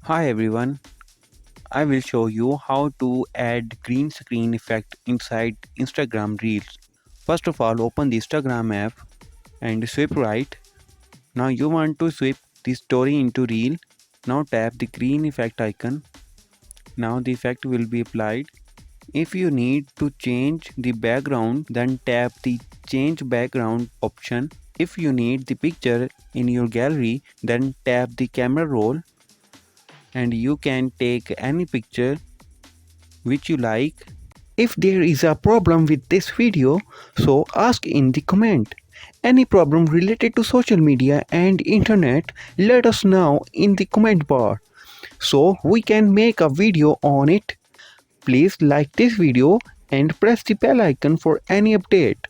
Hi everyone, I will show you how to add green screen effect inside Instagram Reels. First of all, open the Instagram app and swipe right. Now you want to swipe the story into Reel. Now tap the green effect icon. Now the effect will be applied. If you need to change the background, then tap the change background option. If you need the picture in your gallery, then tap the camera roll and you can take any picture which you like. If there is a problem with this video, so ask in the comment. Any problem related to social media and internet, let us know in the comment bar so we can make a video on it. Please like this video and press the bell icon for any update.